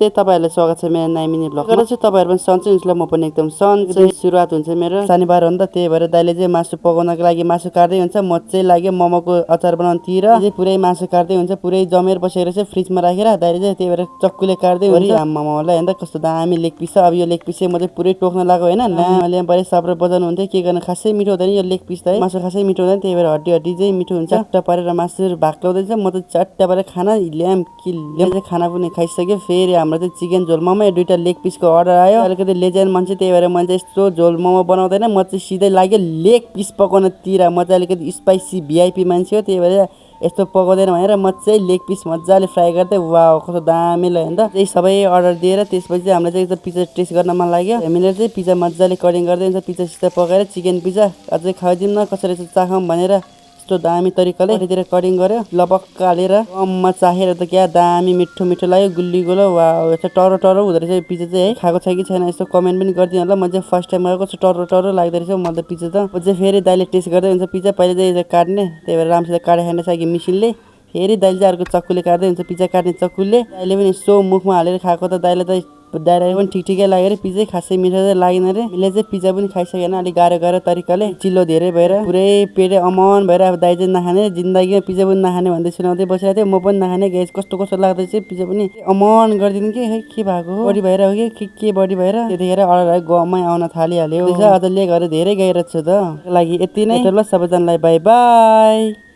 नमस्ते, तपाईहरुलाई स्वागत छ मेरो नाइमिनी ब्लगमा। गर्छु तपाईहरु पनि सन्चै हुनुहुन्छ ल, म पनि एकदम सन्चै। सुरुवात हुन्छ मेरो शनिबार हो नि त, त्यही भएर दाइले चाहिँ मासु पकाउनको लागि मासु काट्दै हुन्छ। म चाहिँ लाग्यो मोमोको अचार बनाउनतिर। चाहिँ पुरै मासु काट्दै हुन्छ, पुरै जमेर बसेर चाहिँ फ्रिजमा राखेर दाइले चाहिँ त्यही भएर चक्कुले काट्दै हुन्छ। आम्मामालाई हेर्दा कस्तो दामी लेग पिस छ। अब यो लेग पिस चाहिँ म चाहिँ पुरै टोक्न लाग्यो हैन। नामले बरे साब्र बजाउनु हुन्थ्यो, के गर्न खासै मिठो हुँदैन यो लेग पिस त है। मासु खासै मिठो हुँदैन, त्यही भएर हड्डी हड्डी चाहिँ मिठो हुन्छ। चट्ट पारेर मासु भाक्लाउँदैछ, म त चट्ट पारेर खाना ल्याम कि ल्याम चाहिँ खाना पनि खाइसक्यो। फेरि हाम्रो चाहिँ चिकन झोल मोमो दुईटा लेग पिसको अर्डर आयो। अलिकति लेजेन्ड मान्छे, त्यही भएर मैले यस्तो झोल मोमो बनाउँदैन, म चाहिँ सिधै लाग्यो लेग पिस पकाउनतिर। म चाहिँ अलिकति स्पाइसी भिआइपी मान्छे हो, त्यही भएर यस्तो पकाउँदैन भनेर म चाहिँ लेग पिस मजाले फ्राई गर्दै वाउ कस्तो दामी लाग्यो नि त। त्यही सबै अर्डर दिएर त्यसपछि चाहिँ हामीलाई चाहिँ पिज्जा टेस्ट गर्न मन लाग्यो। हामीले चाहिँ पिज्जा मजाले कटिङ गर्दै हुन्छ, पिज्जा सिधा पकाएर चिकन पिज्जा अझै खाइदिउँ न कसरी चाहिँ चाखौँ भनेर यस्तो दामी तरिकाले तिर कटिङ गर्यो, लपक्क हालेर कममा चाखेर त क्या दामी मिठो मिठो लाग्यो, गुल्ली गुलो। वाउ यस्तो टरो टरो हुँदो रहेछ पिज्जा चाहिँ है। खाएको छ कि छैन यस्तो कमेन्ट पनि गरिदिनु होला। म चाहिँ फर्स्ट टाइम आएको कस्तो टरो टरो लाग्दो रहेछ म त पिज्जा त। म चाहिँ फेरि दाइले टेस्ट गर्दै हुन्छ पिज्जा, पहिले चाहिँ काट्ने, त्यही भएर राम्रोसित काटेर खाने कि मिसिनले। फेरि दाइले चाहिँ अर्को चक्कुले काट्दै हुन्छ, पिज्जा काट्ने चक्कुले। दाइले पनि यसो मुखमा हालेर खाएको त दाइले त डाइरेक्ट पनि ठिकै लाग्यो अरे। पिज्जै खासै मिठो चाहिँ लागेन अरे। मैले चाहिँ पिज्जा पनि खाइसकेन, अलिक गाह्रो गाह्रो तरिकाले, चिल्लो धेरै भएर पुरै पेटै अमन भएर। अब दाइ चाहिँ नखाने, जिन्दगीमा पिज्जा पनि नखाने भन्दै सुनाउँदै बसिरहेको थियो। म पनि नखाने गाइस, कस्तो कस्तो लाग्दैछ पिज्जा पनि अमन गरिदिनु कि है, के भएको हो, बडी भएर हो कि के बडी भएर। त्यतिखेर अर्डर गमै आउन थालिहाल्यो। अझ लेगहरू धेरै गइरहेको छु त। लागि यति नै, ल सबैजनालाई बाई बाई।